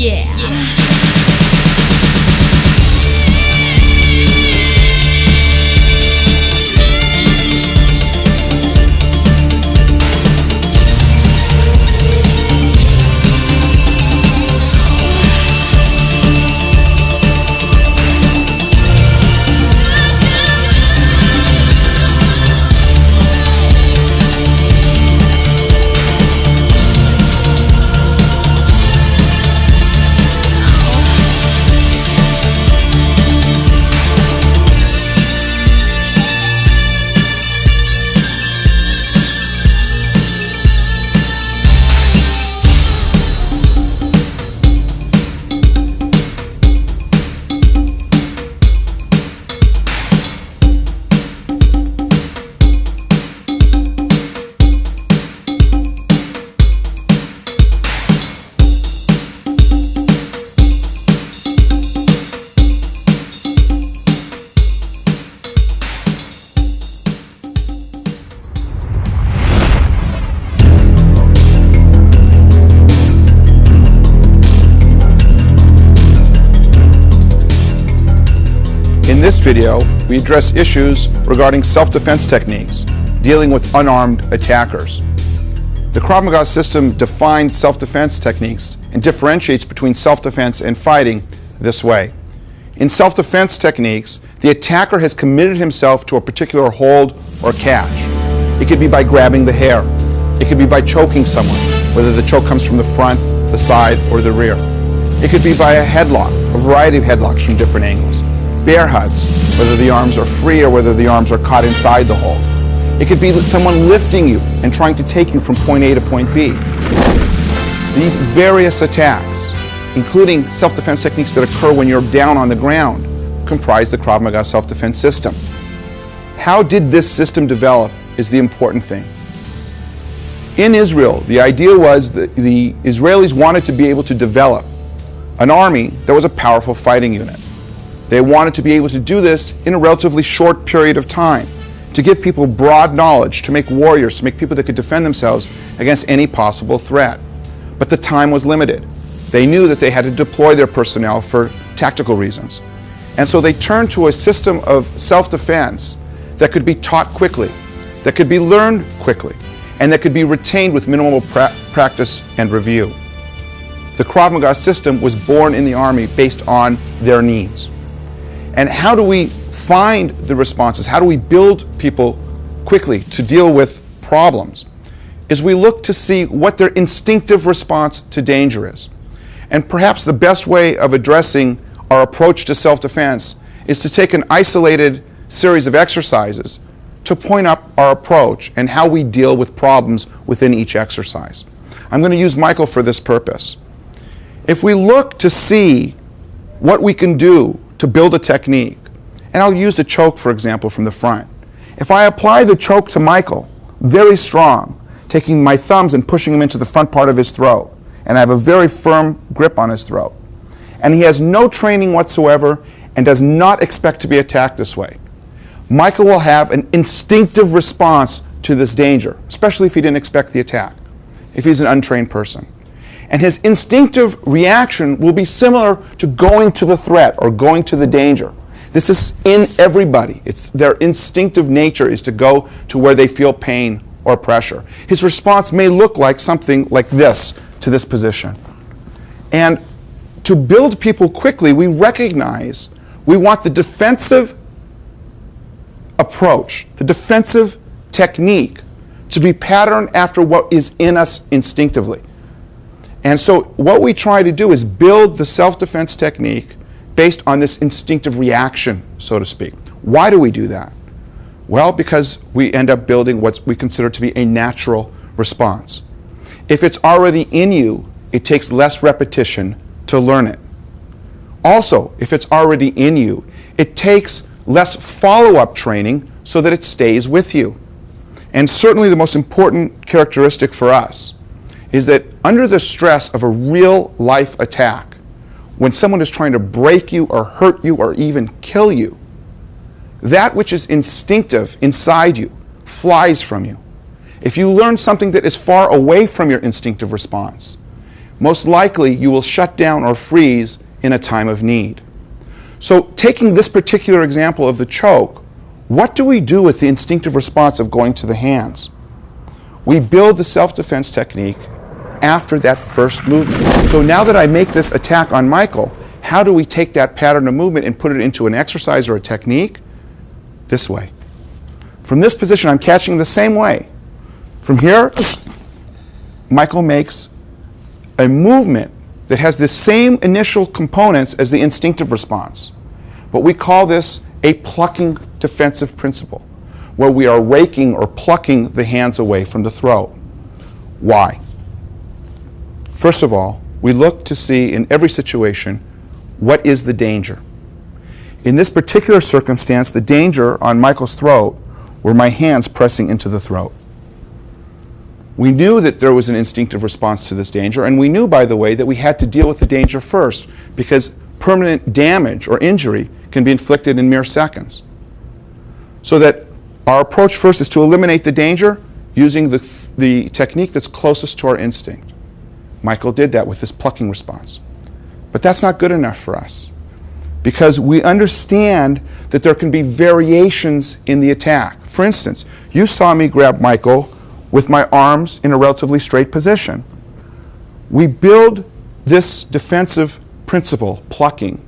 Yeah. In this video, we address issues regarding self-defense techniques, dealing with unarmed attackers. The Kravmaga system defines self-defense techniques and differentiates between self-defense and fighting this way. In self-defense techniques, the attacker has committed himself to a particular hold or catch. It could be by grabbing the hair. It could be by choking someone, whether the choke comes from the front, the side, or the rear. It could be by a headlock, a variety of headlocks from different angles. Bear hugs, whether the arms are free or whether the arms are caught inside the hold. It could be someone lifting you and trying to take you from point A to point B. These various attacks, including self-defense techniques that occur when you're down on the ground, comprise the Kravmaga self-defense system. How did this system develop is the important thing. In Israel, the idea was that the Israelis wanted to be able to develop an army that was a powerful fighting unit. They wanted to be able to do this in a relatively short period of time, to give people broad knowledge, to make warriors, to make people that could defend themselves against any possible threat. But the time was limited. They knew that they had to deploy their personnel for tactical reasons. And so they turned to a system of self-defense that could be taught quickly, that could be learned quickly, and that could be retained with minimal practice and review. The Kravmaga system was born in the Army based on their needs. And how do we find the responses? How do we build people quickly to deal with problems? Is we look to see what their instinctive response to danger is. And perhaps the best way of addressing our approach to self-defense is to take an isolated series of exercises to point up our approach and how we deal with problems within each exercise. I'm going to use Michael for this purpose. If we look to see what we can do to build a technique, and I'll use the choke, for example, from the front. If I apply the choke to Michael, very strong, taking my thumbs and pushing him into the front part of his throat, and I have a very firm grip on his throat, and he has no training whatsoever and does not expect to be attacked this way, Michael will have an instinctive response to this danger, especially if he didn't expect the attack, if he's an untrained person. And his instinctive reaction will be similar to going to the threat or going to the danger. This is in everybody. It's their instinctive nature is to go to where they feel pain or pressure. His response may look like something like this, to this position. And to build people quickly, we recognize we want the defensive approach, the defensive technique, to be patterned after what is in us instinctively. And so what we try to do is build the self-defense technique based on this instinctive reaction, so to speak. Why do we do that? Well, because we end up building what we consider to be a natural response. If it's already in you, it takes less repetition to learn it. Also, if it's already in you, it takes less follow-up training so that it stays with you. And certainly the most important characteristic for us is that under the stress of a real-life attack, when someone is trying to break you or hurt you or even kill you, that which is instinctive inside you flies from you. If you learn something that is far away from your instinctive response, most likely you will shut down or freeze in a time of need. So taking this particular example of the choke, what do we do with the instinctive response of going to the hands? We build the self-defense technique after that first movement. So now that I make this attack on Michael, how do we take that pattern of movement and put it into an exercise or a technique? This way. From this position, I'm catching the same way. From here, Michael makes a movement that has the same initial components as the instinctive response. But we call this a plucking defensive principle, where we are raking or plucking the hands away from the throat. Why? First of all, we look to see in every situation, what is the danger? In this particular circumstance, the danger on Michael's throat were my hands pressing into the throat. We knew that there was an instinctive response to this danger, and we knew, by the way, that we had to deal with the danger first, because permanent damage or injury can be inflicted in mere seconds. So that our approach first is to eliminate the danger using the technique that's closest to our instinct. Michael did that with his plucking response. But that's not good enough for us, because we understand that there can be variations in the attack. For instance, you saw me grab Michael with my arms in a relatively straight position. We build this defensive principle, plucking,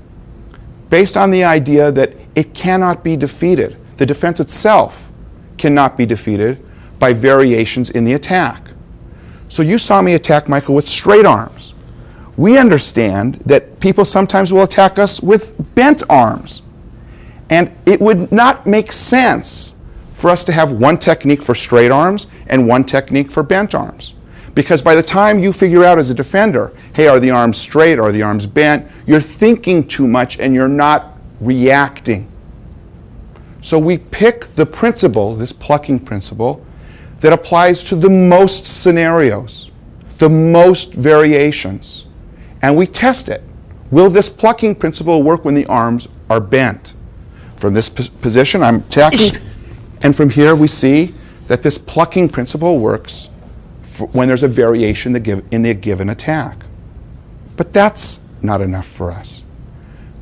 based on the idea that it cannot be defeated. The defense itself cannot be defeated by variations in the attack. So you saw me attack Michael with straight arms. We understand that people sometimes will attack us with bent arms. And it would not make sense for us to have one technique for straight arms and one technique for bent arms. Because by the time you figure out as a defender, hey, are the arms straight, are the arms bent, you're thinking too much and you're not reacting. So we pick the principle, this plucking principle, that applies to the most scenarios, the most variations, and we test it. Will this plucking principle work when the arms are bent? From this position, I'm attacking, and from here we see that this plucking principle works when there's a variation in the given attack. But that's not enough for us.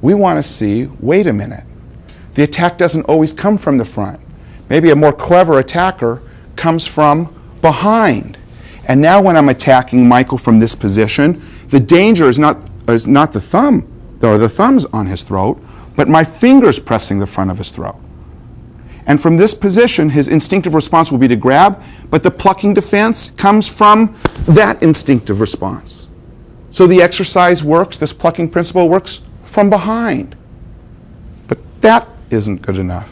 We want to see, wait a minute, the attack doesn't always come from the front. Maybe a more clever attacker comes from behind. And now when I'm attacking Michael from this position, the danger is not the thumb, or the thumbs on his throat, but my fingers pressing the front of his throat. And from this position, his instinctive response will be to grab, but the plucking defense comes from that instinctive response. So the exercise works, this plucking principle works from behind. But that isn't good enough.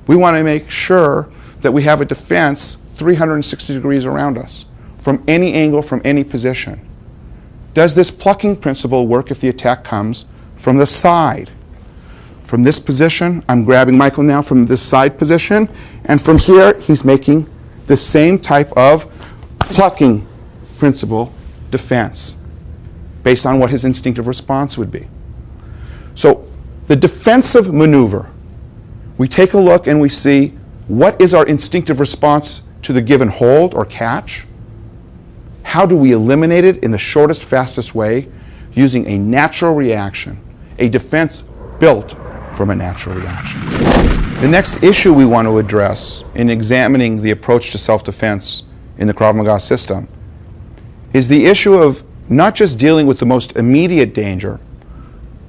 We want to make sure that we have a defense 360 degrees around us, from any angle, from any position. Does this plucking principle work if the attack comes from the side? From this position, I'm grabbing Michael now from this side position, and from here, he's making the same type of plucking principle defense based on what his instinctive response would be. So the defensive maneuver, we take a look and we see what is our instinctive response to the given hold or catch? How do we eliminate it in the shortest, fastest way using a natural reaction, a defense built from a natural reaction? The next issue we want to address in examining the approach to self-defense in the Kravmaga system is the issue of not just dealing with the most immediate danger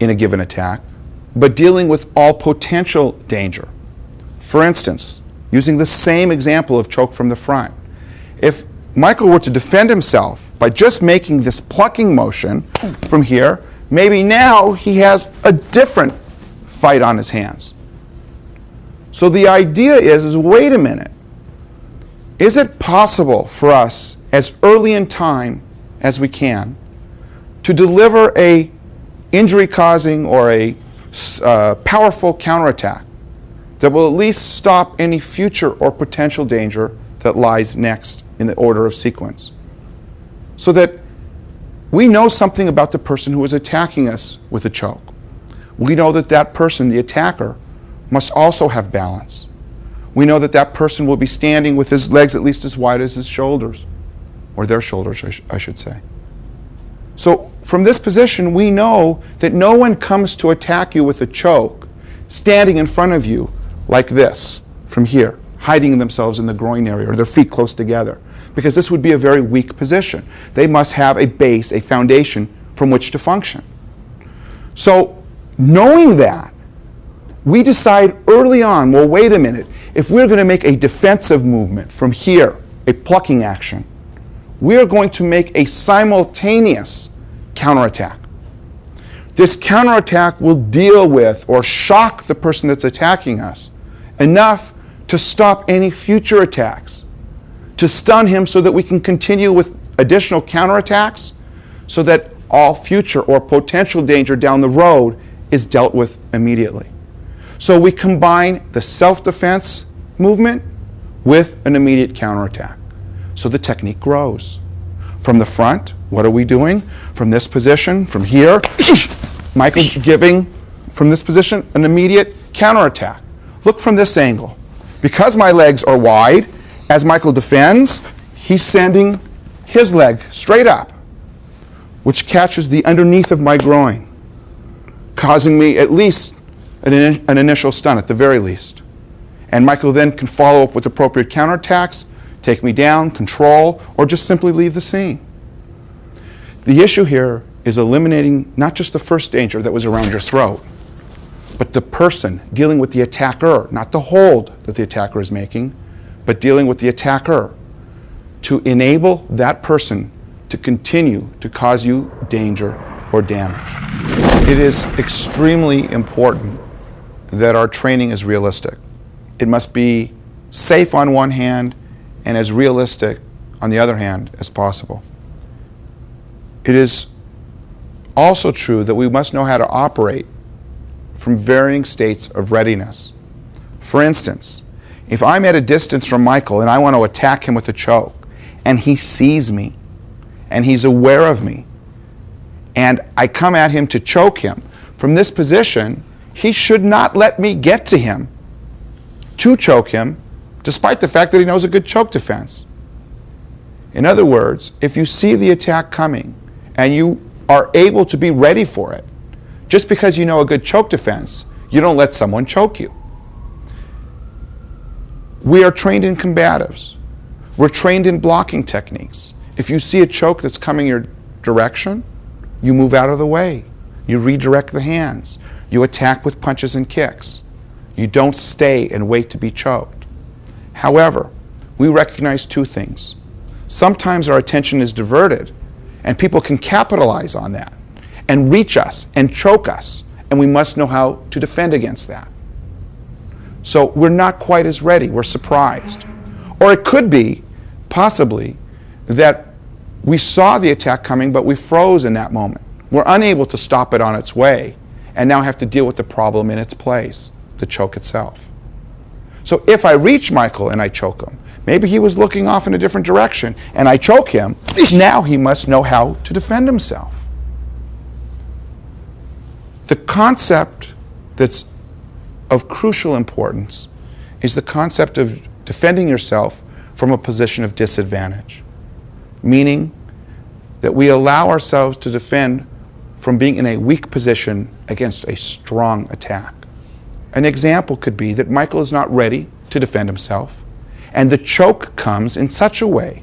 in a given attack, but dealing with all potential danger. For instance, using the same example of choke from the front, if Michael were to defend himself by just making this plucking motion from here, maybe now he has a different fight on his hands. So the idea is wait a minute, is it possible for us as early in time as we can to deliver a injury-causing or a powerful counterattack that will at least stop any future or potential danger that lies next in the order of sequence, so that we know something about the person who is attacking us with a choke. We know that that person, the attacker, must also have balance. We know that that person will be standing with his legs at least as wide as his shoulders, or their shoulders, I should say. So from this position, we know that no one comes to attack you with a choke standing in front of you like this, from here, hiding themselves in the groin area or their feet close together, because this would be a very weak position. They must have a base, a foundation from which to function. So knowing that, we decide early on, well, wait a minute, if we're going to make a defensive movement from here, a plucking action, we are going to make a simultaneous counterattack. This counterattack will deal with or shock the person that's attacking us enough to stop any future attacks, to stun him so that we can continue with additional counterattacks so that all future or potential danger down the road is dealt with immediately. So we combine the self-defense movement with an immediate counterattack. So the technique grows. From the front, what are we doing? From this position, from here, Michael giving, from this position, an immediate counterattack. Look from this angle. Because my legs are wide, as Michael defends, he's sending his leg straight up, which catches the underneath of my groin, causing me at least an initial stun at the very least. And Michael then can follow up with appropriate counterattacks, take me down, control, or just simply leave the scene. The issue here is eliminating not just the first danger that was around your throat, but the person dealing with the attacker, not the hold that the attacker is making, but dealing with the attacker to enable that person to continue to cause you danger or damage. It is extremely important that our training is realistic. It must be safe on one hand and as realistic on the other hand as possible. It is also true that we must know how to operate from varying states of readiness. For instance, if I'm at a distance from Michael and I want to attack him with a choke, and he sees me, and he's aware of me, and I come at him to choke him, from this position, he should not let me get to him to choke him, despite the fact that he knows a good choke defense. In other words, if you see the attack coming, and you are able to be ready for it, just because you know a good choke defense, you don't let someone choke you. We are trained in combatives. We're trained in blocking techniques. If you see a choke that's coming your direction, you move out of the way. You redirect the hands. You attack with punches and kicks. You don't stay and wait to be choked. However, we recognize two things. Sometimes our attention is diverted, and people can capitalize on that and reach us and choke us, and we must know how to defend against that. So we're not quite as ready, we're surprised. Or it could be, possibly, that we saw the attack coming, but we froze in that moment. We're unable to stop it on its way, and now have to deal with the problem in its place, the choke itself. So if I reach Michael and I choke him, maybe he was looking off in a different direction, and I choke him, now he must know how to defend himself. The concept that's of crucial importance is the concept of defending yourself from a position of disadvantage, meaning that we allow ourselves to defend from being in a weak position against a strong attack. An example could be that Michael is not ready to defend himself, and the choke comes in such a way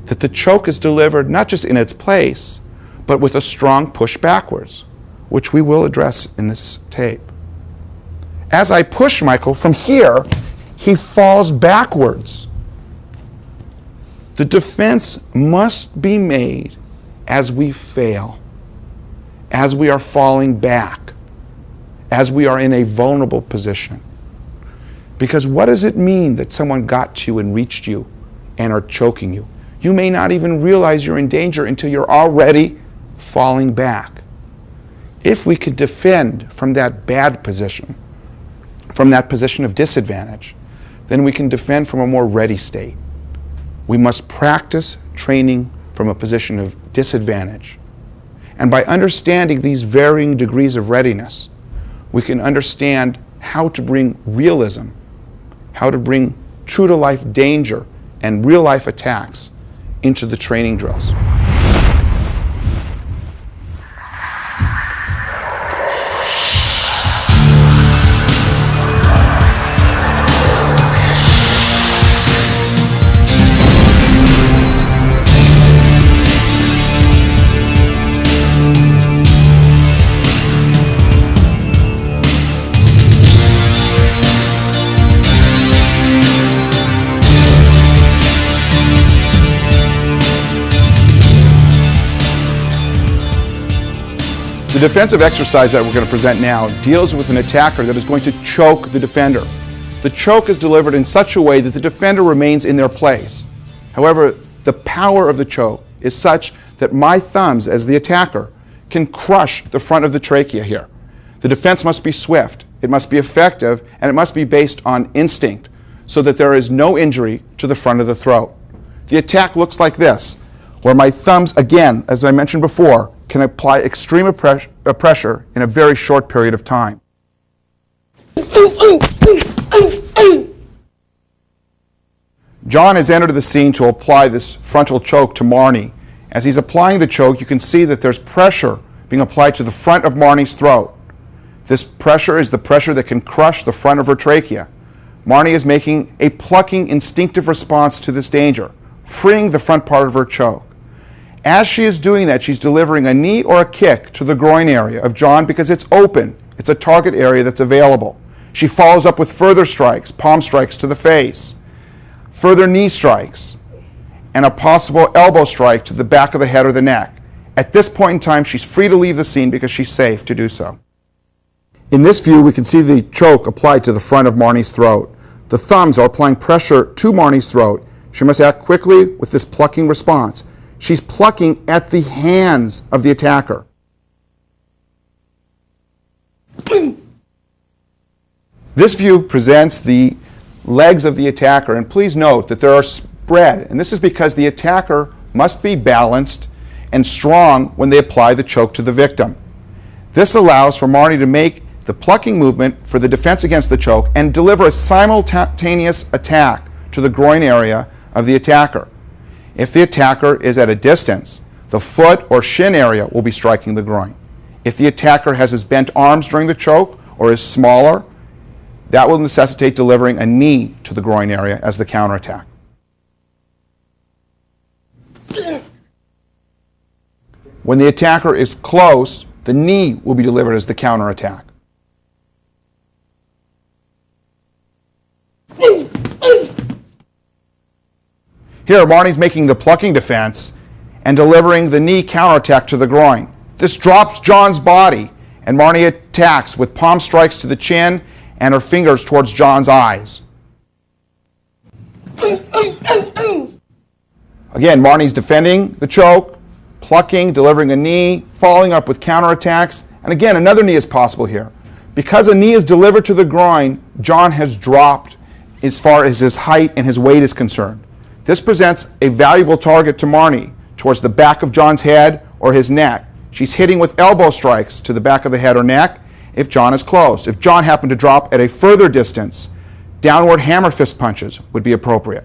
that the choke is delivered not just in its place, but with a strong push backwards, which we will address in this tape. As I push Michael from here, he falls backwards. The defense must be made as we fail, as we are falling back, as we are in a vulnerable position. Because what does it mean that someone got to you and reached you and are choking you? You may not even realize you're in danger until you're already falling back. If we could defend from that bad position, from that position of disadvantage, then we can defend from a more ready state. We must practice training from a position of disadvantage. And by understanding these varying degrees of readiness, we can understand how to bring realism, how to bring true-to-life danger and real-life attacks into the training drills. The defensive exercise that we're going to present now deals with an attacker that is going to choke the defender. The choke is delivered in such a way that the defender remains in their place. However, the power of the choke is such that my thumbs, as the attacker, can crush the front of the trachea here. The defense must be swift, it must be effective, and it must be based on instinct so that there is no injury to the front of the throat. The attack looks like this, where my thumbs, again, as I mentioned before, can apply extreme pressure in a very short period of time. John has entered the scene to apply this frontal choke to Marnie. As he's applying the choke, you can see that there's pressure being applied to the front of Marnie's throat. This pressure is the pressure that can crush the front of her trachea. Marnie is making a plucking, instinctive response to this danger, freeing the front part of her choke. As she is doing that, she's delivering a knee or a kick to the groin area of John because it's open. It's a target area that's available. She follows up with further strikes, palm strikes to the face, further knee strikes, and a possible elbow strike to the back of the head or the neck. At this point in time, she's free to leave the scene because she's safe to do so. In this view, we can see the choke applied to the front of Marnie's throat. The thumbs are applying pressure to Marnie's throat. She must act quickly with this plucking response. She's plucking at the hands of the attacker. This view presents the legs of the attacker, and please note that they are spread, and this is because the attacker must be balanced and strong when they apply the choke to the victim. This allows for Marnie to make the plucking movement for the defense against the choke and deliver a simultaneous attack to the groin area of the attacker. If the attacker is at a distance, the foot or shin area will be striking the groin. If the attacker has his bent arms during the choke or is smaller, that will necessitate delivering a knee to the groin area as the counterattack. When the attacker is close, the knee will be delivered as the counterattack. Here, Marnie's making the plucking defense and delivering the knee counterattack to the groin. This drops John's body, and Marnie attacks with palm strikes to the chin and her fingers towards John's eyes. Again, Marnie's defending the choke, plucking, delivering a knee, following up with counterattacks, and again, another knee is possible here. Because a knee is delivered to the groin, John has dropped as far as his height and his weight is concerned. This presents a valuable target to Marnie towards the back of John's head or his neck. She's hitting with elbow strikes to the back of the head or neck if John is close. If John happened to drop at a further distance, downward hammer fist punches would be appropriate.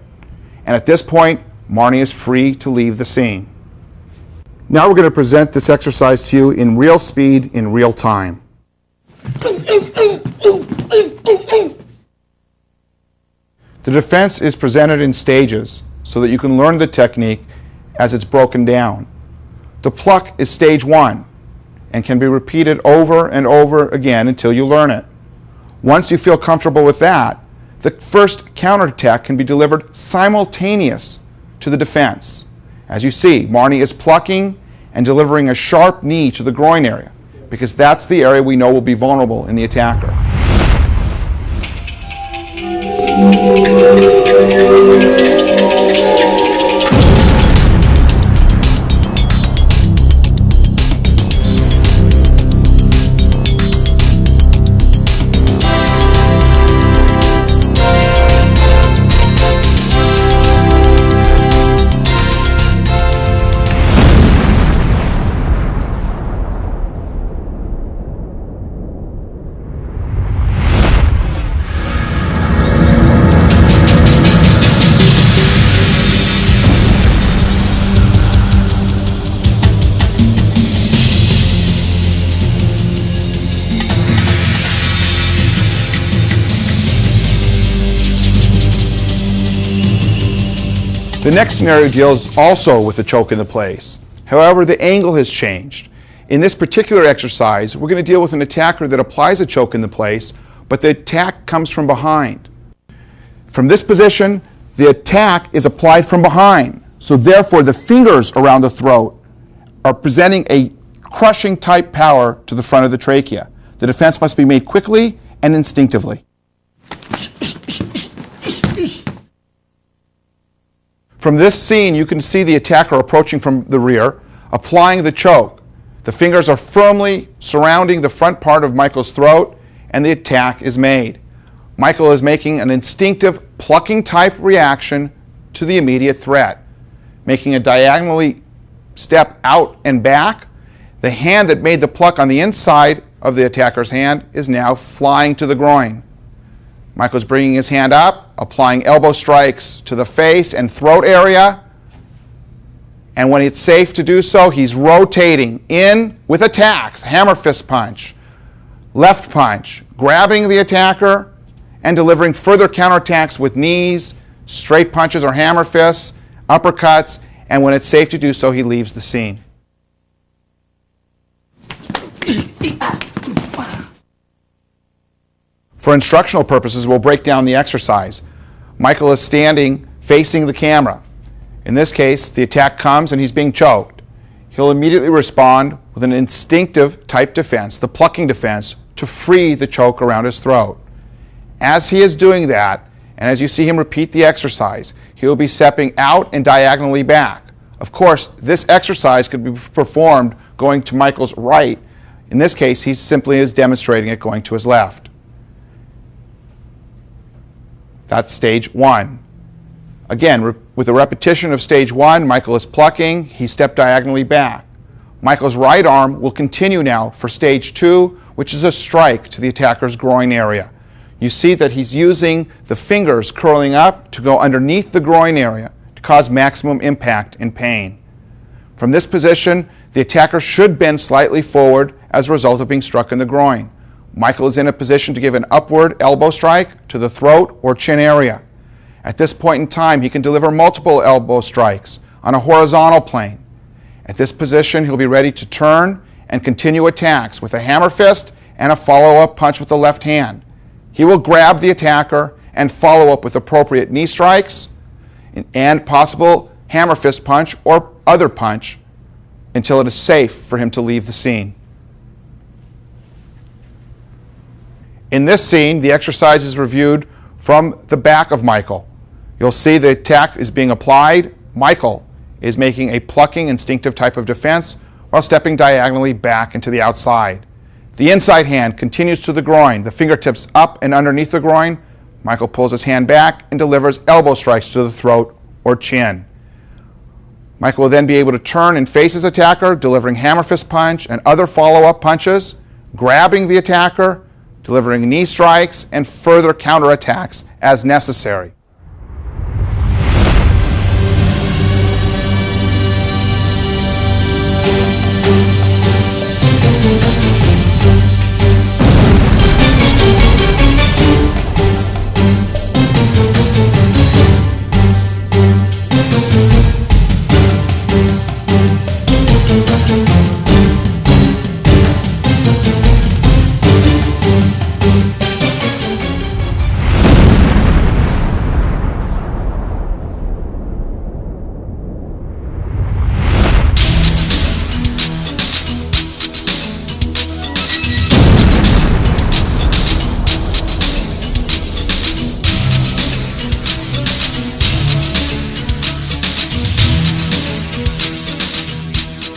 And at this point, Marnie is free to leave the scene. Now we're going to present this exercise to you in real speed, in real time. The defense is presented in stages so that you can learn the technique as it's broken down. The pluck is stage 1 and can be repeated over and over again until you learn it. Once you feel comfortable with that, the first counterattack can be delivered simultaneous to the defense. As you see, Marnie is plucking and delivering a sharp knee to the groin area because that's the area we know will be vulnerable in the attacker. The next scenario deals also with the choke in the place. However, the angle has changed. In this particular exercise, we're going to deal with an attacker that applies a choke in the place, but the attack comes from behind. From this position, the attack is applied from behind. So therefore, the fingers around the throat are presenting a crushing type power to the front of the trachea. The defense must be made quickly and instinctively. From this scene, you can see the attacker approaching from the rear, applying the choke. The fingers are firmly surrounding the front part of Michael's throat, and the attack is made. Michael is making an instinctive plucking type reaction to the immediate threat, making a diagonally step out and back. The hand that made the pluck on the inside of the attacker's hand is now flying to the groin. Michael's bringing his hand up, applying elbow strikes to the face and throat area. And when it's safe to do so, he's rotating in with attacks, hammer fist punch, left punch, grabbing the attacker and delivering further counterattacks with knees, straight punches or hammer fists, uppercuts, and when it's safe to do so, he leaves the scene. For instructional purposes, we'll break down the exercise. Michael is standing facing the camera. In this case, the attack comes and he's being choked. He'll immediately respond with an instinctive type defense, the plucking defense, to free the choke around his throat. As he is doing that, and as you see him repeat the exercise, he will be stepping out and diagonally back. Of course, this exercise could be performed going to Michael's right. In this case, he simply is demonstrating it going to his left. That's stage one. Again, with a repetition of stage one, Michael is plucking, he stepped diagonally back. Michael's right arm will continue now for stage two, which is a strike to the attacker's groin area. You see that he's using the fingers curling up to go underneath the groin area to cause maximum impact and pain. From this position, the attacker should bend slightly forward as a result of being struck in the groin. Michael is in a position to give an upward elbow strike to the throat or chin area. At this point in time, he can deliver multiple elbow strikes on a horizontal plane. At this position, he'll be ready to turn and continue attacks with a hammer fist and a follow-up punch with the left hand. He will grab the attacker and follow up with appropriate knee strikes and possible hammer fist punch or other punch until it is safe for him to leave the scene. In this scene, the exercise is reviewed from the back of Michael. You'll see the attack is being applied. Michael is making a plucking instinctive type of defense while stepping diagonally back into the outside. The inside hand continues to the groin, the fingertips up and underneath the groin. Michael pulls his hand back and delivers elbow strikes to the throat or chin. Michael will then be able to turn and face his attacker, delivering hammer fist punch and other follow-up punches, grabbing the attacker, delivering knee strikes, and further counterattacks as necessary.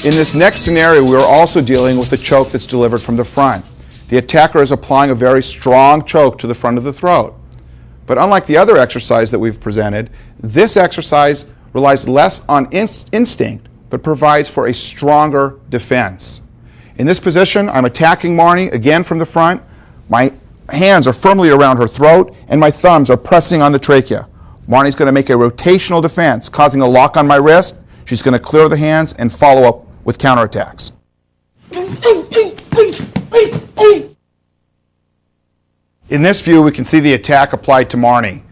In this next scenario, we are also dealing with a choke that's delivered from the front. The attacker is applying a very strong choke to the front of the throat. But unlike the other exercise that we've presented, this exercise relies less on instinct, but provides for a stronger defense. In this position, I'm attacking Marnie again from the front. My hands are firmly around her throat, and my thumbs are pressing on the trachea. Marnie's going to make a rotational defense, causing a lock on my wrist. She's going to clear the hands and follow up with counterattacks. In this view, we can see the attack applied to Marnie.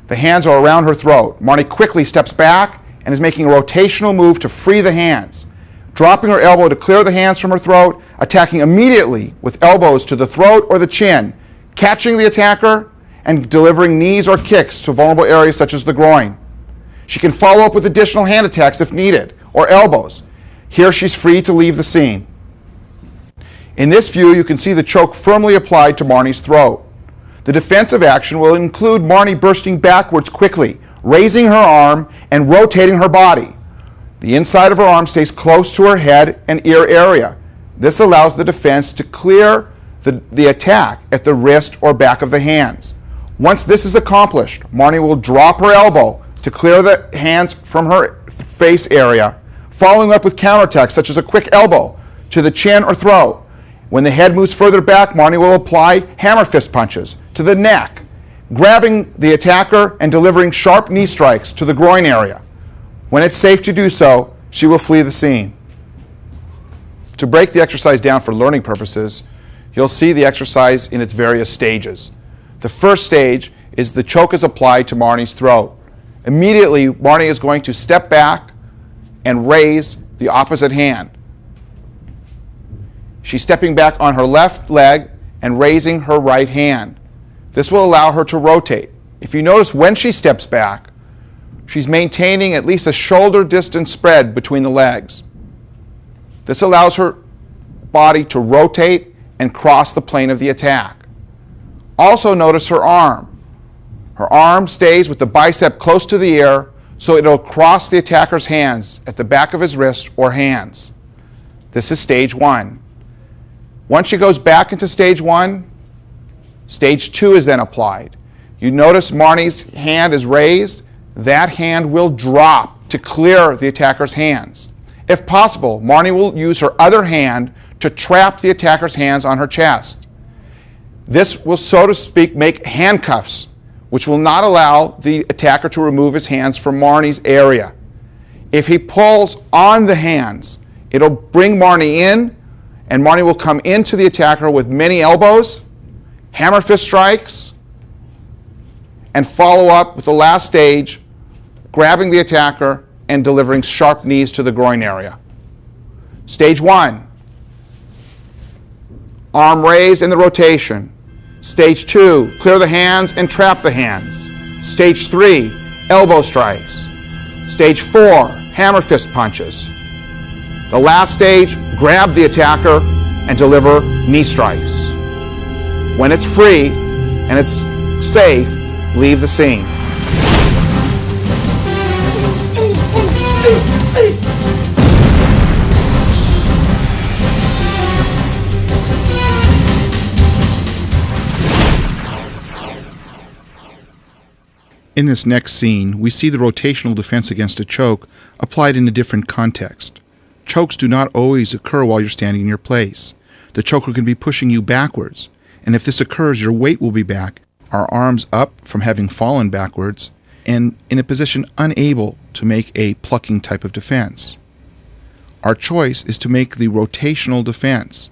The hands are around her throat. Marnie quickly steps back and is making a rotational move to free the hands, dropping her elbow to clear the hands from her throat, attacking immediately with elbows to the throat or the chin, catching the attacker and delivering knees or kicks to vulnerable areas such as the groin. She can follow up with additional hand attacks if needed, or elbows. Here she's free to leave the scene. In this view, you can see the choke firmly applied to Marnie's throat. The defensive action will include Marnie bursting backwards quickly, raising her arm and rotating her body. The inside of her arm stays close to her head and ear area. This allows the defense to clear the attack at the wrist or back of the hands. Once this is accomplished, Marnie will drop her elbow to clear the hands from her face area, following up with counterattacks such as a quick elbow to the chin or throat. When the head moves further back, Marnie will apply hammer fist punches to the neck, grabbing the attacker and delivering sharp knee strikes to the groin area. When it's safe to do so, she will flee the scene. To break the exercise down for learning purposes, you'll see the exercise in its various stages. The first stage is the choke is applied to Marnie's throat. Immediately, Marnie is going to step back and raise the opposite hand. She's stepping back on her left leg and raising her right hand. This will allow her to rotate. If you notice, when she steps back, she's maintaining at least a shoulder distance spread between the legs. This allows her body to rotate and cross the plane of the attack. Also notice her arm. Her arm stays with the bicep close to the ear, so it'll cross the attacker's hands at the back of his wrist or hands. This is stage one. Once she goes back into stage one, stage two is then applied. You notice Marnie's hand is raised. That hand will drop to clear the attacker's hands. If possible, Marnie will use her other hand to trap the attacker's hands on her chest. This will, so to speak, make handcuffs, which will not allow the attacker to remove his hands from Marnie's area. If he pulls on the hands, it'll bring Marnie in, and Marnie will come into the attacker with many elbows, hammer fist strikes, and follow up with the last stage, grabbing the attacker and delivering sharp knees to the groin area. Stage one, arm raise in the rotation. Stage two, clear the hands and trap the hands. Stage three, elbow strikes. Stage four, hammer fist punches. The last stage, grab the attacker and deliver knee strikes. When it's free and it's safe, leave the scene. In this next scene, we see the rotational defense against a choke applied in a different context. Chokes do not always occur while you're standing in your place. The choker can be pushing you backwards, and if this occurs, your weight will be back, our arms up from having fallen backwards, and in a position unable to make a plucking type of defense. Our choice is to make the rotational defense.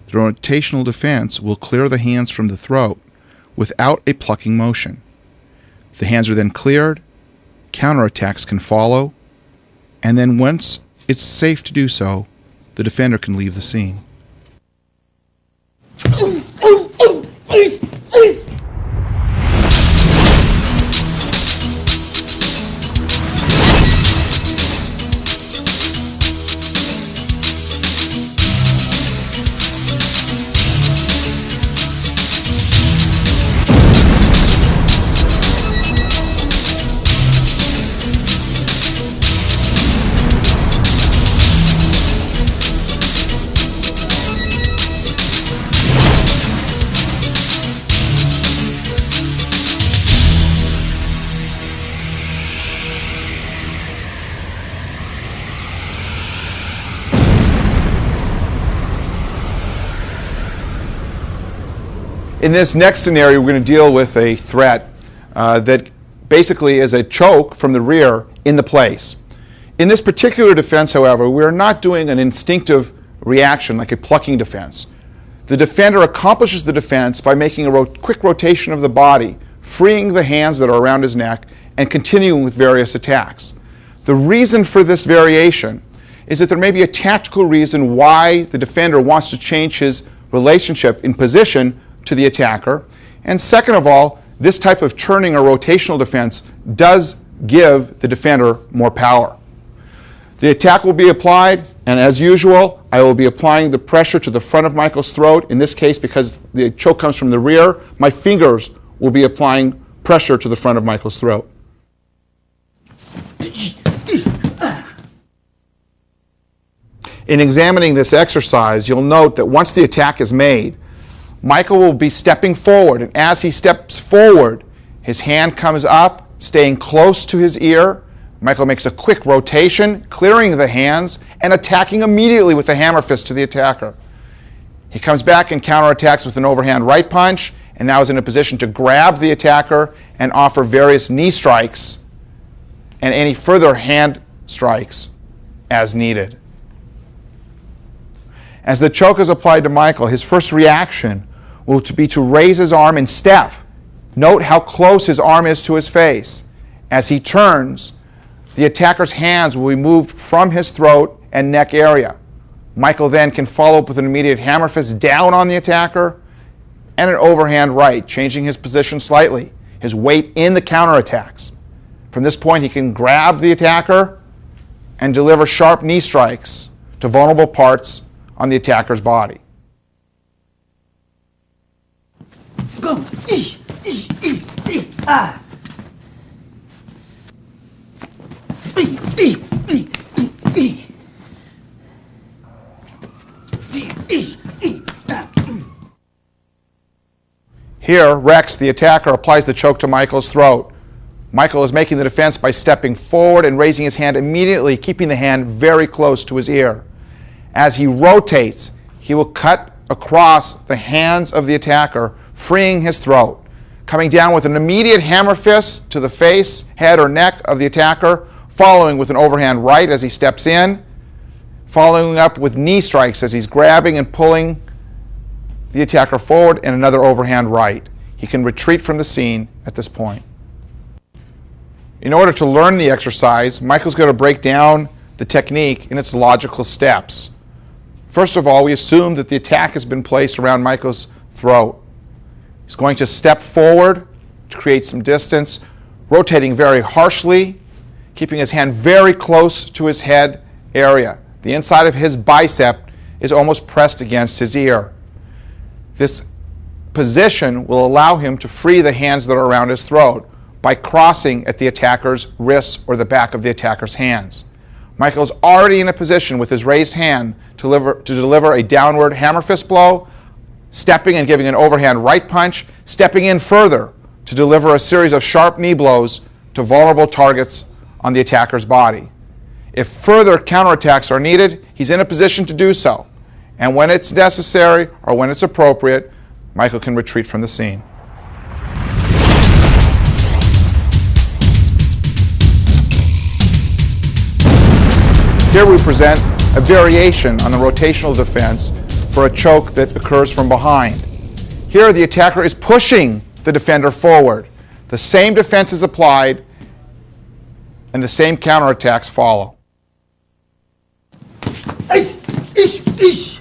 The rotational defense will clear the hands from the throat without a plucking motion. The hands are then cleared, counterattacks can follow, and then once it's safe to do so, the defender can leave the scene. In this next scenario, we're going to deal with a threat that basically is a choke from the rear in the place. In this particular defense, however, we are not doing an instinctive reaction like a plucking defense. The defender accomplishes the defense by making a quick rotation of the body, freeing the hands that are around his neck, and continuing with various attacks. The reason for this variation is that there may be a tactical reason why the defender wants to change his relationship in position to the attacker. And second of all, this type of turning or rotational defense does give the defender more power. The attack will be applied. And as usual, I will be applying the pressure to the front of Michael's throat. In this case, because the choke comes from the rear, my fingers will be applying pressure to the front of Michael's throat. In examining this exercise, you'll note that once the attack is made, Michael will be stepping forward, and as he steps forward, his hand comes up, staying close to his ear. Michael makes a quick rotation, clearing the hands, and attacking immediately with a hammer fist to the attacker. He comes back and counterattacks with an overhand right punch, and now is in a position to grab the attacker and offer various knee strikes and any further hand strikes as needed. As the choke is applied to Michael, his first reaction will be to raise his arm and step. Note how close his arm is to his face. As he turns, the attacker's hands will be moved from his throat and neck area. Michael then can follow up with an immediate hammer fist down on the attacker and an overhand right, changing his position slightly, his weight in the counterattacks. From this point, he can grab the attacker and deliver sharp knee strikes to vulnerable parts on the attacker's body. Go! Ah! Here, Rex, the attacker, applies the choke to Michael's throat. Michael is making the defense by stepping forward and raising his hand immediately, keeping the hand very close to his ear. As he rotates, he will cut across the hands of the attacker, freeing his throat, coming down with an immediate hammer fist to the face, head, or neck of the attacker, following with an overhand right as he steps in, following up with knee strikes as he's grabbing and pulling the attacker forward, and another overhand right. He can retreat from the scene at this point. In order to learn the exercise, Michael's going to break down the technique in its logical steps. First of all, we assume that the attack has been placed around Michael's throat. He's going to step forward to create some distance, rotating very harshly, keeping his hand very close to his head area. The inside of his bicep is almost pressed against his ear. This position will allow him to free the hands that are around his throat by crossing at the attacker's wrists or the back of the attacker's hands. Michael's already in a position with his raised hand to deliver a downward hammer fist blow, stepping and giving an overhand right punch, stepping in further to deliver a series of sharp knee blows to vulnerable targets on the attacker's body. If further counterattacks are needed, he's in a position to do so. And when it's necessary or when it's appropriate, Michael can retreat from the scene. Here we present a variation on the rotational defense for a choke that occurs from behind. Here the attacker is pushing the defender forward. The same defense is applied and the same counterattacks follow. Ish! Ish! Ish!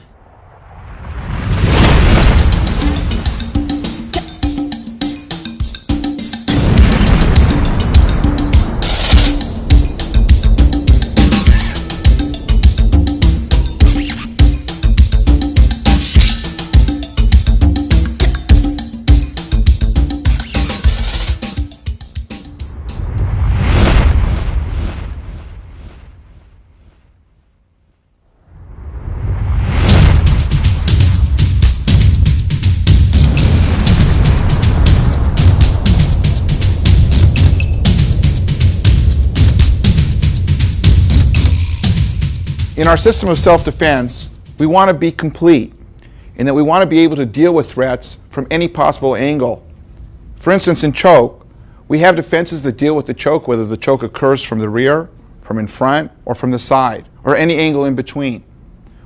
In our system of self-defense, we want to be complete in that we want to be able to deal with threats from any possible angle. For instance, in choke, we have defenses that deal with the choke, whether the choke occurs from the rear, from in front, or from the side, or any angle in between.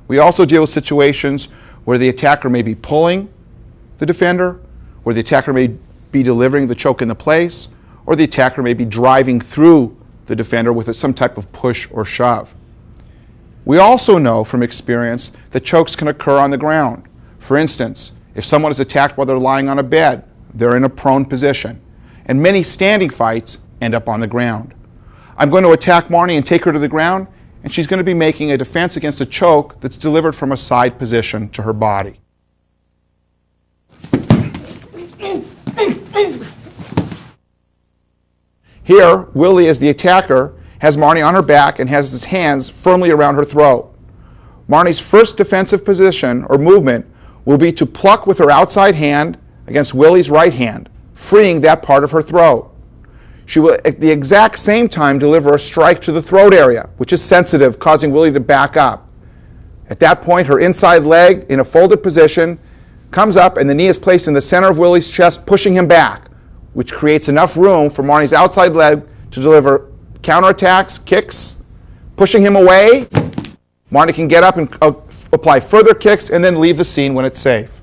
We also deal with situations where the attacker may be pulling the defender, where the attacker may be delivering the choke in the place, or the attacker may be driving through the defender with some type of push or shove. We also know from experience that chokes can occur on the ground. For instance, if someone is attacked while they're lying on a bed, they're in a prone position. And many standing fights end up on the ground. I'm going to attack Marnie and take her to the ground, and she's going to be making a defense against a choke that's delivered from a side position to her body. Here, Willie, as the attacker, has Marnie on her back and has his hands firmly around her throat. Marnie's first defensive position or movement will be to pluck with her outside hand against Willie's right hand, freeing that part of her throat. She will at the exact same time deliver a strike to the throat area, which is sensitive, causing Willie to back up. At that point, her inside leg, in a folded position, comes up and the knee is placed in the center of Willie's chest, pushing him back, which creates enough room for Marnie's outside leg to deliver counterattacks, kicks, pushing him away. Marnie can get up and apply further kicks and then leave the scene when it's safe.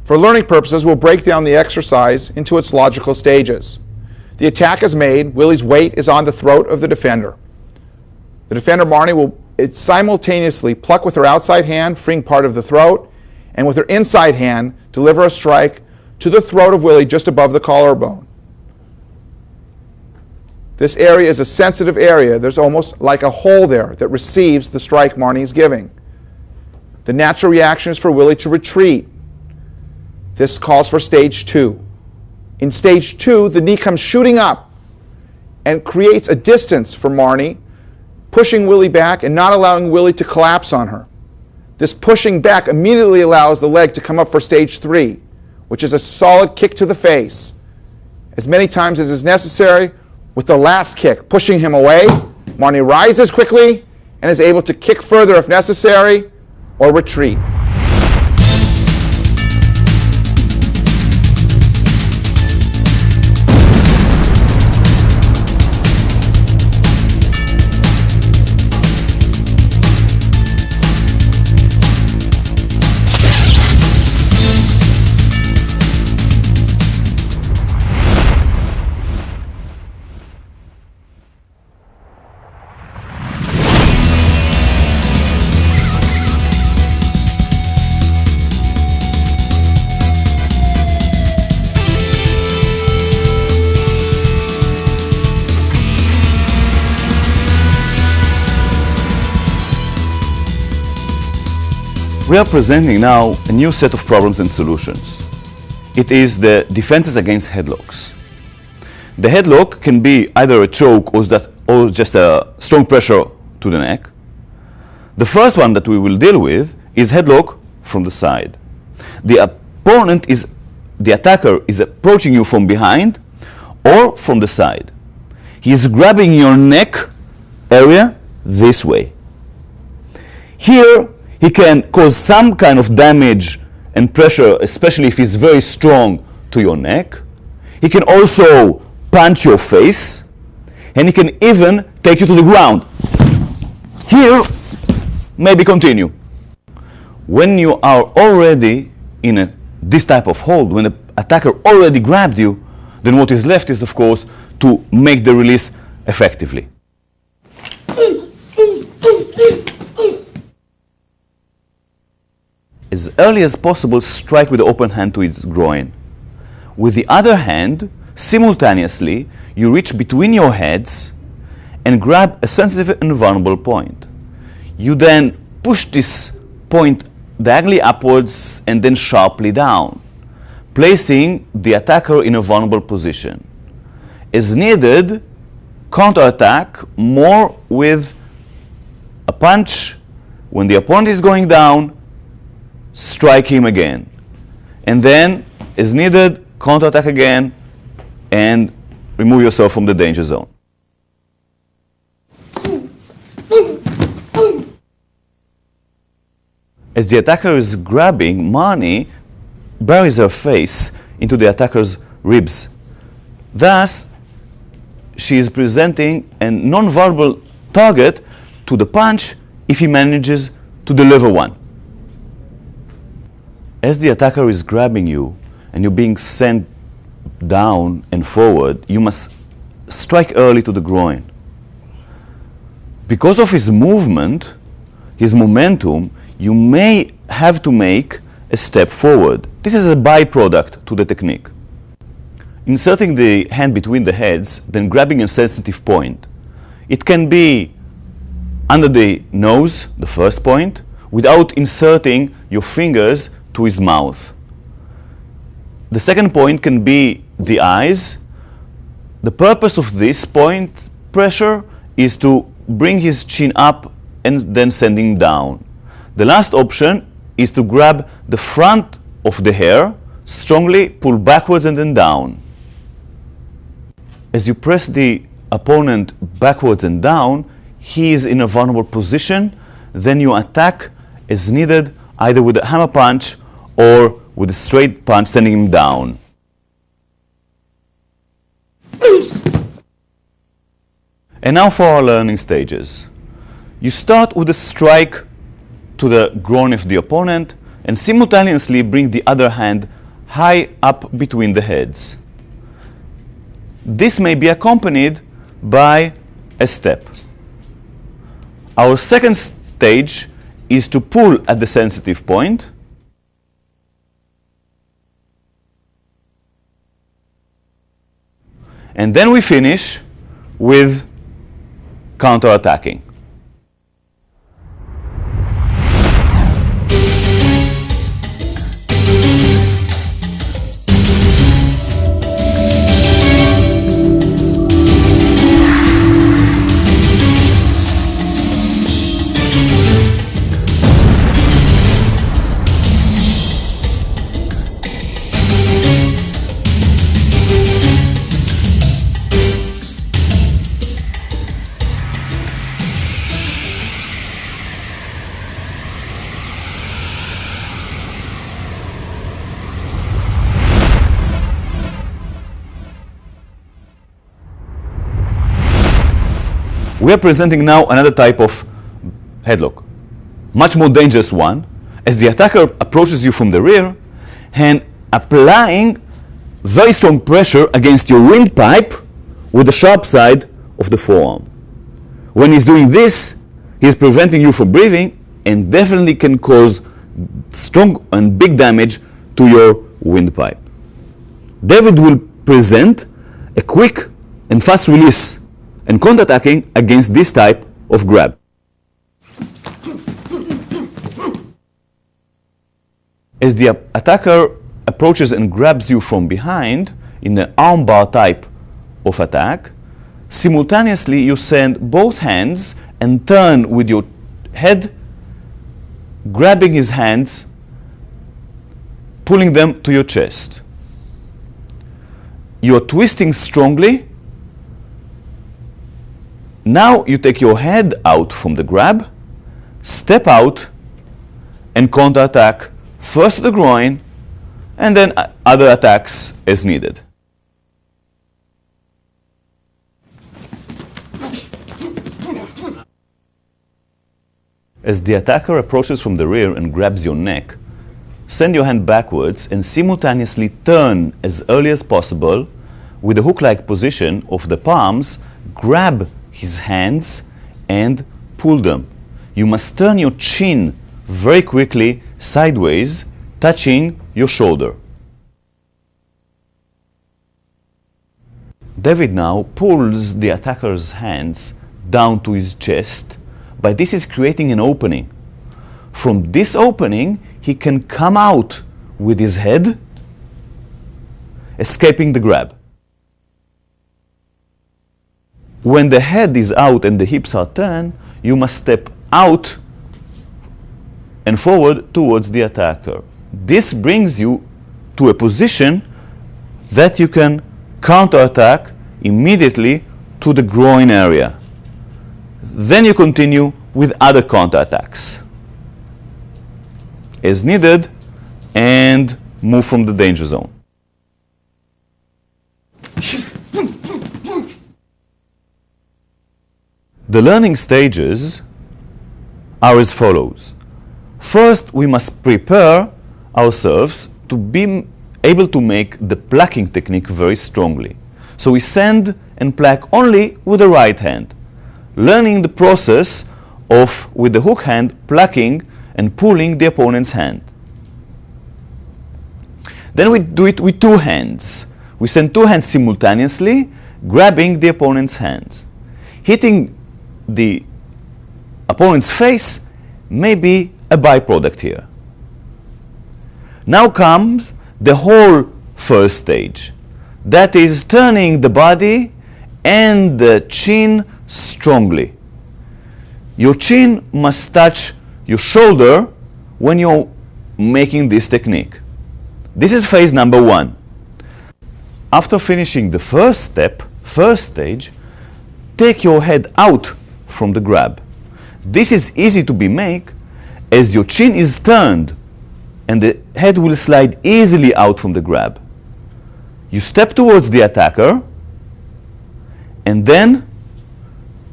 For learning purposes, we'll break down the exercise into its logical stages. The attack is made. Willie's weight is on the throat of the defender. The defender, Marnie, will simultaneously pluck with her outside hand, freeing part of the throat, and with her inside hand, deliver a strike to the throat of Willie just above the collarbone. This area is a sensitive area. There's almost like a hole there that receives the strike Marnie is giving. The natural reaction is for Willie to retreat. This calls for stage 2. In stage 2, the knee comes shooting up and creates a distance for Marnie, pushing Willie back and not allowing Willie to collapse on her. This pushing back immediately allows the leg to come up for stage 3, which is a solid kick to the face. As many times as is necessary, with the last kick, pushing him away, Marnie rises quickly and is able to kick further if necessary or retreat. We are presenting now a new set of problems and solutions. It is the defenses against headlocks. The headlock can be either a choke or just a strong pressure to the neck. The first one that we will deal with is headlock from the side. The attacker is approaching you from behind or from the side. He is grabbing your neck area this way. Here, he can cause some kind of damage and pressure, especially if he's very strong, to your neck. He can also punch your face, and he can even take you to the ground. Here, maybe continue. When you are already in this type of hold, when the attacker already grabbed you, then what is left is, of course, to make the release effectively. As early as possible, strike with the open hand to its groin. With the other hand, simultaneously, you reach between your heads and grab a sensitive and vulnerable point. You then push this point diagonally upwards and then sharply down, placing the attacker in a vulnerable position. As needed, counterattack more with a punch. When the opponent is going down, strike him again. And then, as needed, counterattack again and remove yourself from the danger zone. As the attacker is grabbing, Marnie buries her face into the attacker's ribs. Thus, she is presenting a non-verbal target to the punch if he manages to deliver one. As the attacker is grabbing you and you're being sent down and forward, you must strike early to the groin. Because of his movement, his momentum, you may have to make a step forward. This is a byproduct to the technique. Inserting the hand between the heads, then grabbing a sensitive point. It can be under the nose, the first point, without inserting your fingers to his mouth. The second point can be the eyes. The purpose of this point pressure is to bring his chin up and then send him down. The last option is to grab the front of the hair, strongly pull backwards and then down. As you press the opponent backwards and down, he is in a vulnerable position. Then you attack as needed, either with a hammer punch or with a straight punch, sending him down. And now for our learning stages. You start with a strike to the groin of the opponent and simultaneously bring the other hand high up between the heads. This may be accompanied by a step. Our second stage is to pull at the sensitive point. And then we finish with counter-attacking. We are presenting now another type of headlock, much more dangerous one, as the attacker approaches you from the rear and applying very strong pressure against your windpipe with the sharp side of the forearm. When he's doing this, he's preventing you from breathing and definitely can cause strong and big damage to your windpipe. David will present a quick and fast release and counter-attacking against this type of grab. As the attacker approaches and grabs you from behind in the armbar type of attack, simultaneously you send both hands and turn with your head, grabbing his hands, pulling them to your chest. You are twisting strongly. Now you take your head out from the grab, step out, and counter-attack first the groin, and then other attacks as needed. As the attacker approaches from the rear and grabs your neck, send your hand backwards and simultaneously turn as early as possible with the hook-like position of the palms, grab his hands and pull them. You must turn your chin very quickly sideways, touching your shoulder. David now pulls the attacker's hands down to his chest. By this is creating an opening. From this opening, he can come out with his head, escaping the grab. When the head is out and the hips are turned, you must step out and forward towards the attacker. This brings you to a position that you can counterattack immediately to the groin area. Then you continue with other counterattacks as needed and move from the danger zone. The learning stages are as follows. First, we must prepare ourselves to be able to make the plucking technique very strongly. So we send and pluck only with the right hand, learning the process of, with the hook hand, plucking and pulling the opponent's hand. Then we do it with two hands. We send two hands simultaneously, grabbing the opponent's hands, hitting the opponent's face may be a byproduct here. Now comes the whole first stage. That is turning the body and the chin strongly. Your chin must touch your shoulder when you're making this technique. This is phase number 1. After finishing the first step, first stage, take your head out from the grab. This is easy to be made as your chin is turned and the head will slide easily out from the grab. You step towards the attacker and then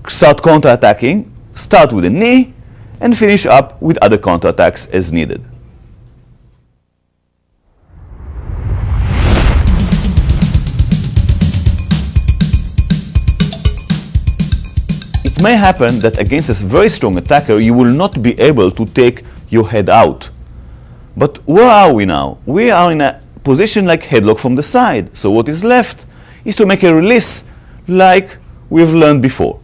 start counter-attacking. Start with a knee and finish up with other counter-attacks as needed. It may happen that against a very strong attacker you will not be able to take your head out. But where are we now? We are in a position like headlock from the side. So what is left is to make a release like we've learned before.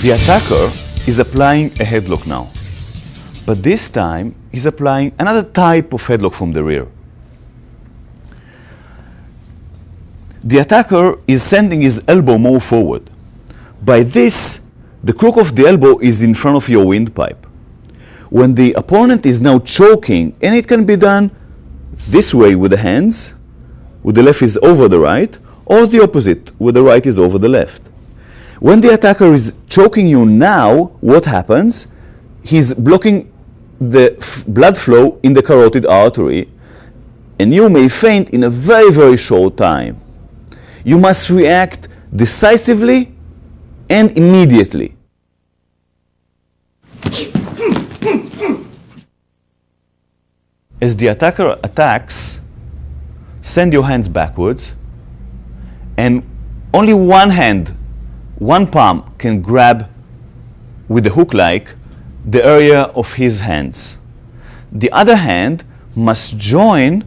The attacker is applying a headlock now, but this time he's applying another type of headlock from the rear. The attacker is sending his elbow more forward. By this, the crook of the elbow is in front of your windpipe. When the opponent is now choking, and it can be done this way with the hands, where the left is over the right, or the opposite, where the right is over the left. When the attacker is choking you now, what happens? He's blocking the blood flow in the carotid artery, and you may faint in a very, very short time. You must react decisively and immediately. As the attacker attacks, send your hands backwards, and only one hand, one palm can grab with the hook-like the area of his hands. The other hand must join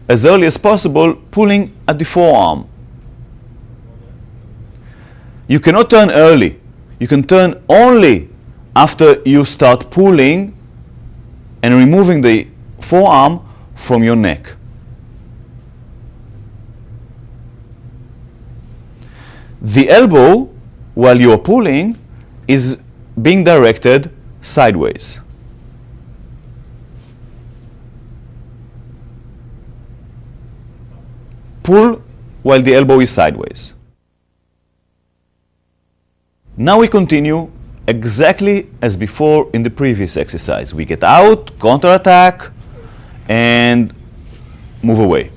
as early as possible, pulling at the forearm. You cannot turn early. You can turn only after you start pulling and removing the forearm from your neck. The elbow, while you are pulling, is being directed sideways. Pull while the elbow is sideways. Now we continue exactly as before in the previous exercise. We get out, counterattack, and move away.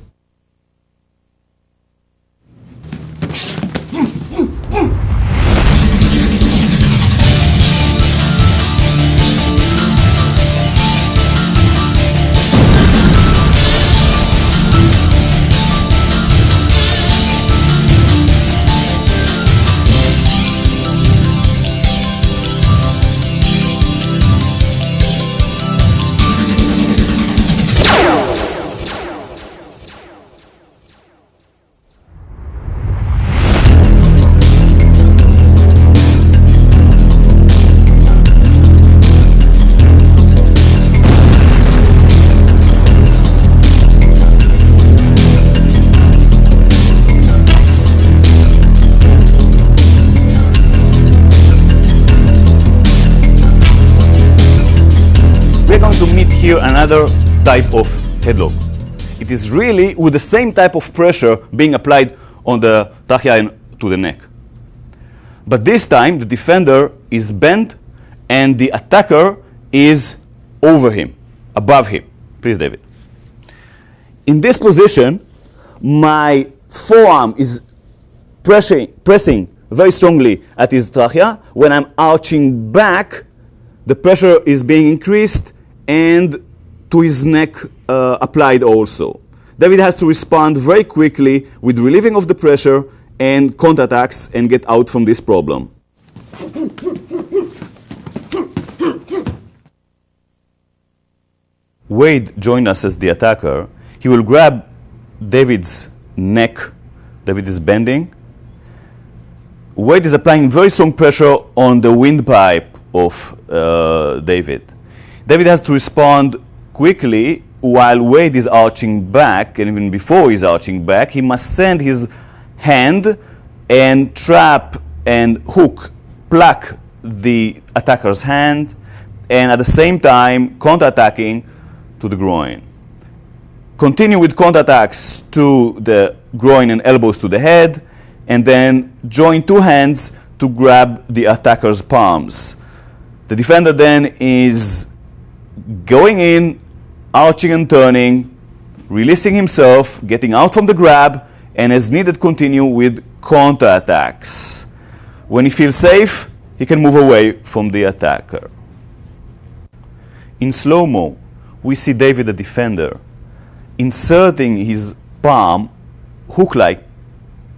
Here another type of headlock. It is really with the same type of pressure being applied on the trachea and to the neck. But this time the defender is bent and the attacker is over him, above him. Please, David. In this position, my forearm is pressing very strongly at his trachea. When I'm arching back, the pressure is being increased and to his neck applied also. David has to respond very quickly with relieving of the pressure and counterattacks and get out from this problem. Wade joined us as the attacker. He will grab David's neck. David is bending. Wade is applying very strong pressure on the windpipe of David. David has to respond quickly while Wade is arching back, and even before he's arching back, he must send his hand and trap and hook, pluck the attacker's hand, and at the same time counterattacking to the groin. Continue with counterattacks to the groin and elbows to the head, and then join two hands to grab the attacker's palms. The defender then is going in, arching and turning, releasing himself, getting out from the grab, and as needed continue with counterattacks. When he feels safe, he can move away from the attacker. In slow-mo, we see David, the defender, inserting his palm, hook-like,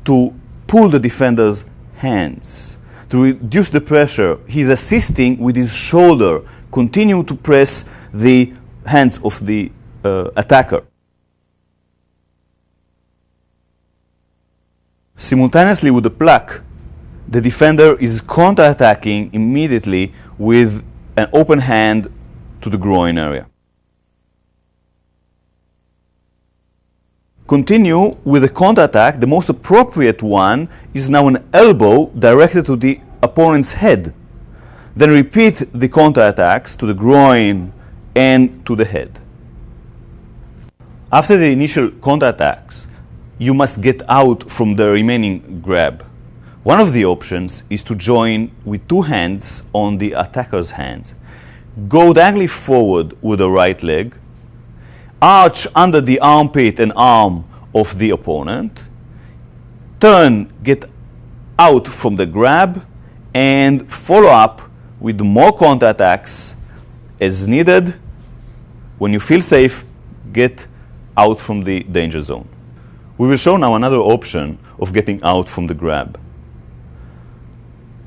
to pull the defender's hands. To reduce the pressure, he's assisting with his shoulder, continue to press the hands of the attacker. Simultaneously with the pluck, the defender is counterattacking immediately with an open hand to the groin area. Continue with the counterattack. The most appropriate one is now an elbow directed to the opponent's head. Then repeat the counterattacks to the groin and to the head. After the initial counterattacks, you must get out from the remaining grab. One of the options is to join with two hands on the attacker's hands. Go diagonally forward with the right leg, arch under the armpit and arm of the opponent, turn, get out from the grab, and follow up with more counterattacks as needed. When you feel safe, get out from the danger zone. We will show now another option of getting out from the grab.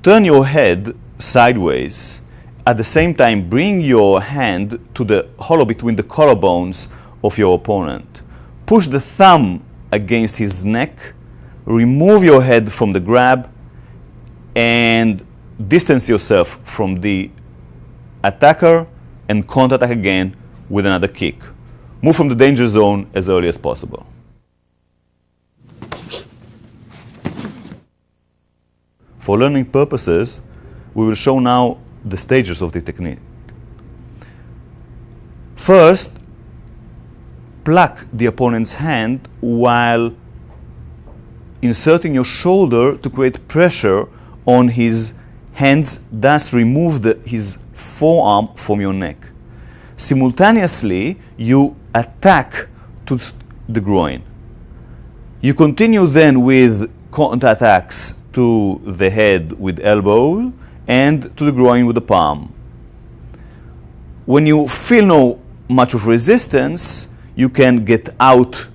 Turn your head sideways. At the same time, bring your hand to the hollow between the collarbones of your opponent. Push the thumb against his neck. Remove your head from the grab and distance yourself from the attacker and counterattack again with another kick. Move from the danger zone as early as possible. For learning purposes, we will show now the stages of the technique. First, pluck the opponent's hand while inserting your shoulder to create pressure on his hands, thus remove his forearm from your neck. Simultaneously, you attack to the groin. You continue then with counterattacks to the head with elbow and to the groin with the palm. When you feel no much of resistance, you can get out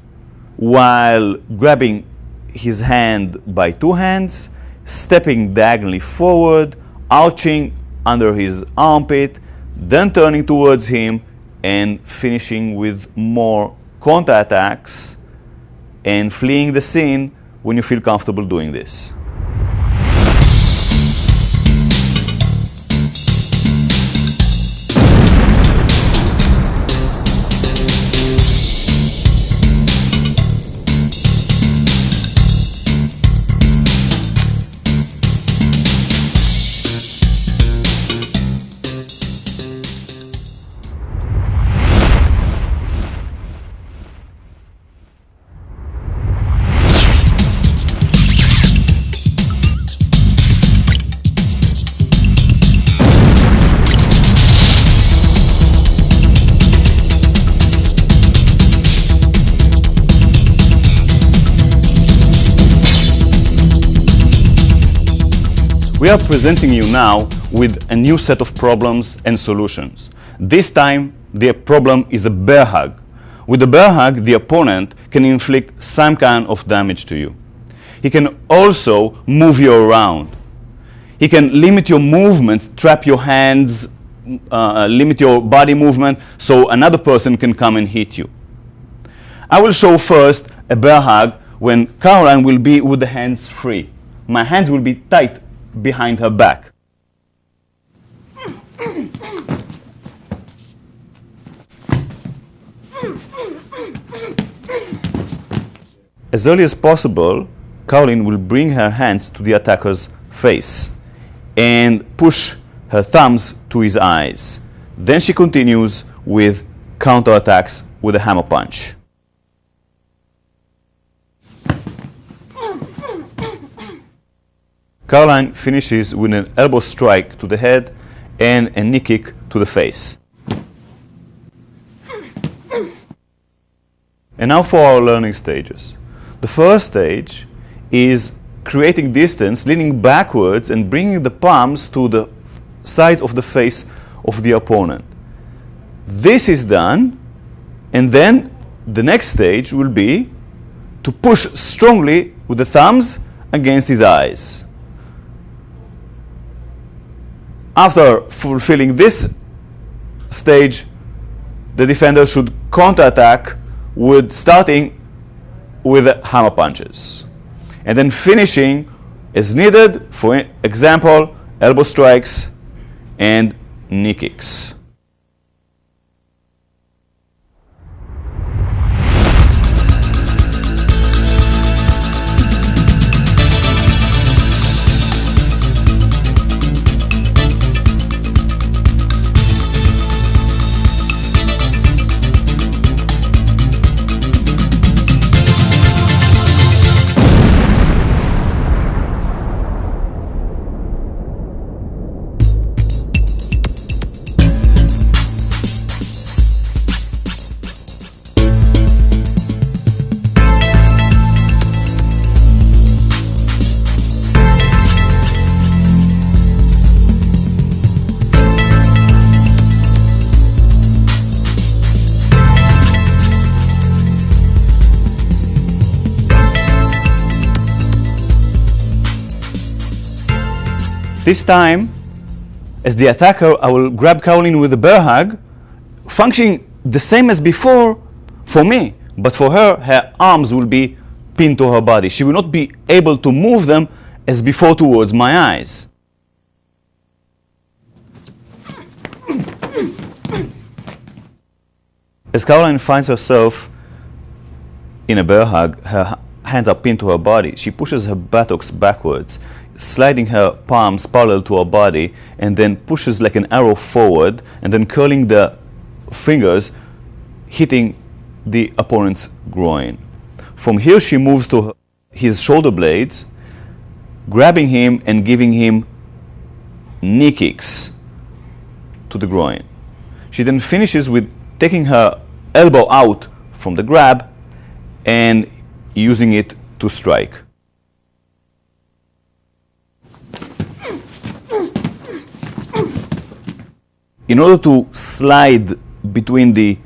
while grabbing his hand by two hands, stepping diagonally forward, arching under his armpit, then turning towards him and finishing with more counterattacks and fleeing the scene when you feel comfortable doing this. We are presenting you now with a new set of problems and solutions. This time, the problem is a bear hug. With a bear hug, the opponent can inflict some kind of damage to you. he can also move you around. He can limit your movement, trap your hands, limit your body movement, so another person can come and hit you. I will show first a bear hug when Caroline will be with the hands free. My hands will be tight behind her back. As early as possible, Caroline will bring her hands to the attacker's face and push her thumbs to his eyes. Then she continues with counterattacks with a hammer punch. Caroline finishes with an elbow strike to the head and a knee kick to the face. And now for our learning stages. The first stage is creating distance, leaning backwards and bringing the palms to the sides of the face of the opponent. This is done, and then the next stage will be to push strongly with the thumbs against his eyes. After fulfilling this stage, the defender should counterattack with starting with hammer punches and then finishing as needed, for example, elbow strikes and knee kicks. This time, as the attacker, I will grab Caroline with a bear hug, functioning the same as before for me, but for her, her arms will be pinned to her body. She will not be able to move them as before towards my eyes. As Caroline finds herself in a bear hug, her hands are pinned to her body. She pushes her buttocks backwards, sliding her palms parallel to her body, and then pushes like an arrow forward, and then curling the fingers, hitting the opponent's groin. From here, she moves to his shoulder blades, grabbing him and giving him knee kicks to the groin. She then finishes with taking her elbow out from the grab and using it to strike. In order to slide between the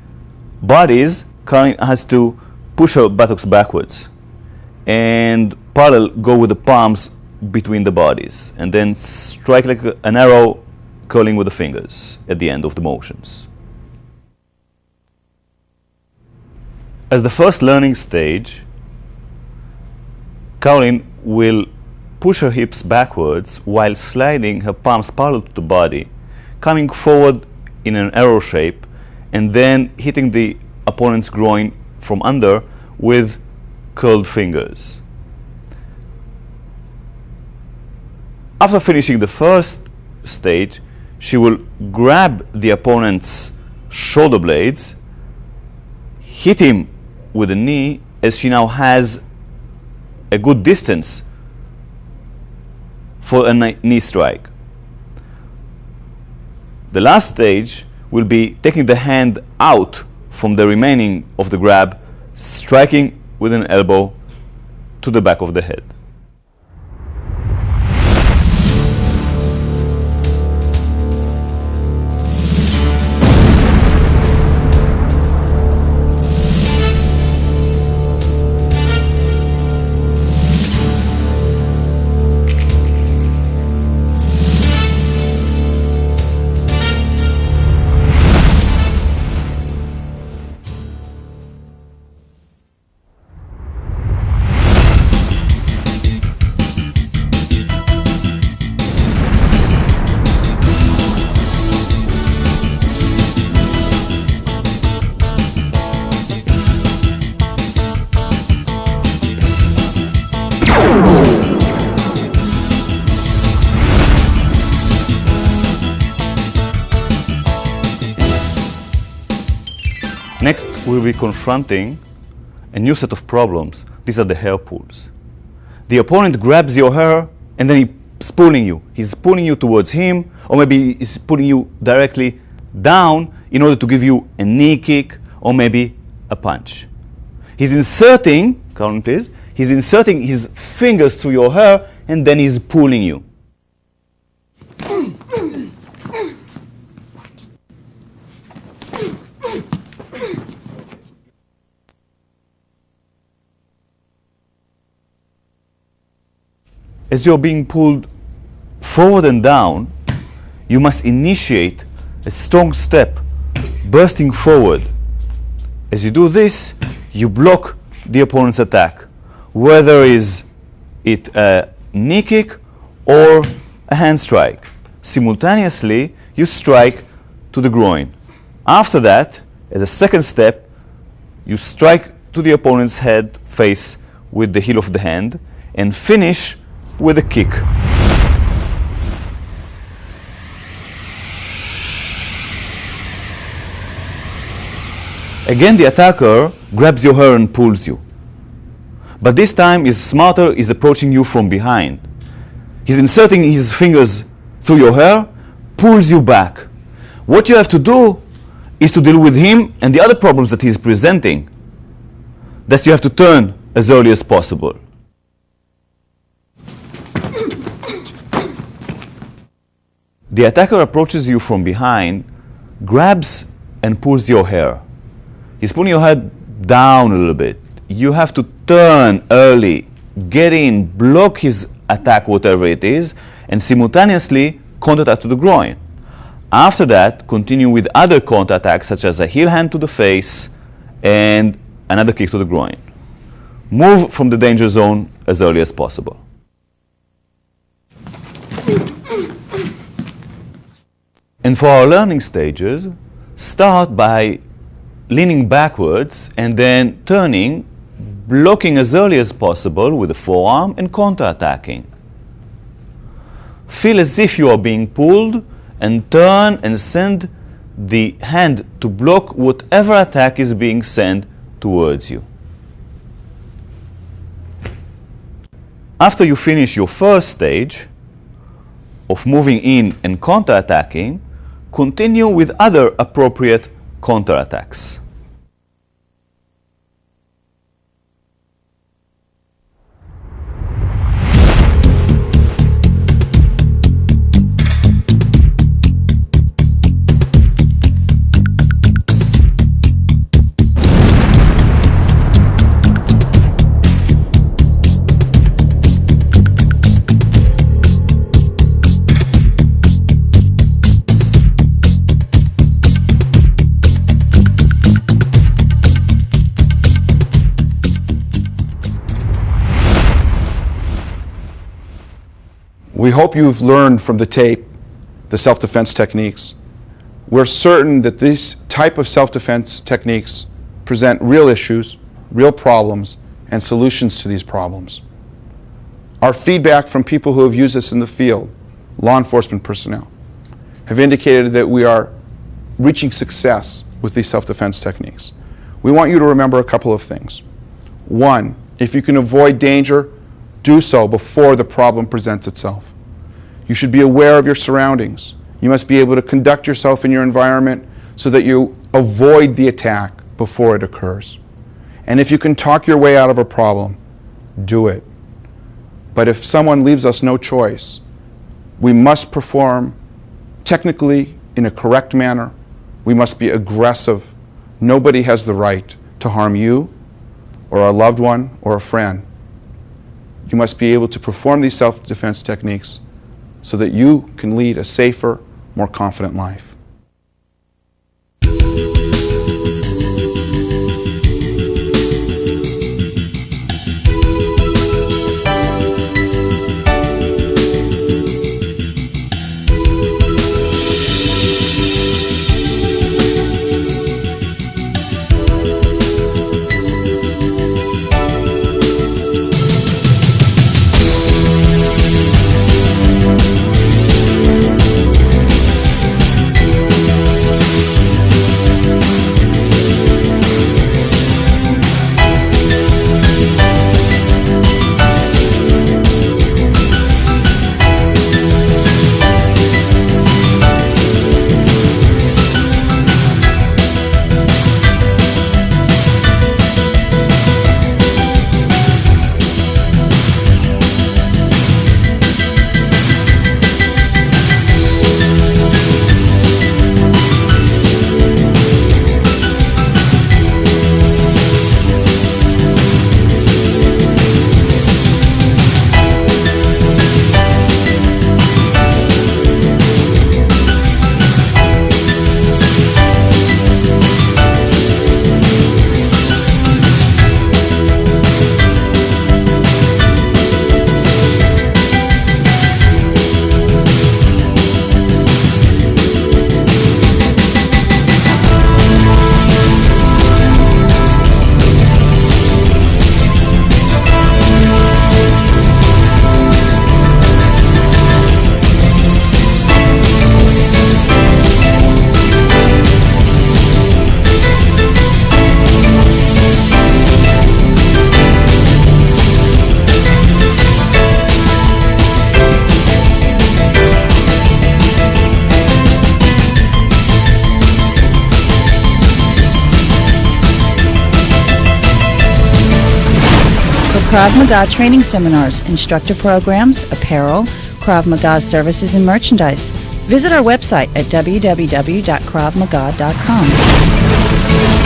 bodies, Caroline has to push her buttocks backwards and parallel go with the palms between the bodies, and then strike like an arrow, curling with the fingers at the end of the motions. As the first learning stage, Caroline will push her hips backwards while sliding her palms parallel to the body, coming forward in an arrow shape, and then hitting the opponent's groin from under with curled fingers. After finishing the first stage, she will grab the opponent's shoulder blades, hit him with a knee, as she now has a good distance for a knee strike. The last stage will be taking the hand out from the remaining of the grab, striking with an elbow to the back of the head. Next, we'll be confronting a new set of problems. These are the hair pulls. The opponent grabs your hair and then he's pulling you. He's pulling you towards him, or maybe he's pulling you directly down in order to give you a knee kick or maybe a punch. He's inserting, Colin please, he's inserting his fingers through your hair and then he's pulling you. As you're being pulled forward and down, you must initiate a strong step, bursting forward. As you do this, you block the opponent's attack, whether it a knee kick or a hand strike. Simultaneously, you strike to the groin. After that, as a second step, you strike to the opponent's head, face with the heel of the hand, and finish with a kick. Again, the attacker grabs your hair and pulls you. But this time, he's smarter, he's approaching you from behind. He's inserting his fingers through your hair, pulls you back. What you have to do is to deal with him and the other problems that he's presenting. Thus, you have to turn as early as possible. The attacker approaches you from behind, grabs and pulls your hair. He's pulling your head down a little bit. You have to turn early, get in, block his attack, whatever it is, and simultaneously counterattack to the groin. After that, continue with other counterattacks, such as a heel hand to the face and another kick to the groin. Move from the danger zone as early as possible. And for our learning stages, start by leaning backwards and then turning, blocking as early as possible with the forearm and counterattacking. Feel as if you are being pulled and turn and send the hand to block whatever attack is being sent towards you. After you finish your first stage of moving in and counterattacking, continue with other appropriate counterattacks. We hope you've learned from the tape the self-defense techniques. We're certain that this type of self-defense techniques present real issues, real problems, and solutions to these problems. Our feedback from people who have used this in the field, law enforcement personnel, have indicated that we are reaching success with these self-defense techniques. We want you to remember a couple of things. One, if you can avoid danger, do so before the problem presents itself. You should be aware of your surroundings. You must be able to conduct yourself in your environment so that you avoid the attack before it occurs. And if you can talk your way out of a problem, do it. But if someone leaves us no choice, we must perform technically in a correct manner. We must be aggressive. Nobody has the right to harm you or a loved one or a friend. You must be able to perform these self-defense techniques so that you can lead a safer, more confident life. Krav Maga training seminars, instructor programs, apparel, Krav Maga services and merchandise. Visit our website at www.kravmaga.com.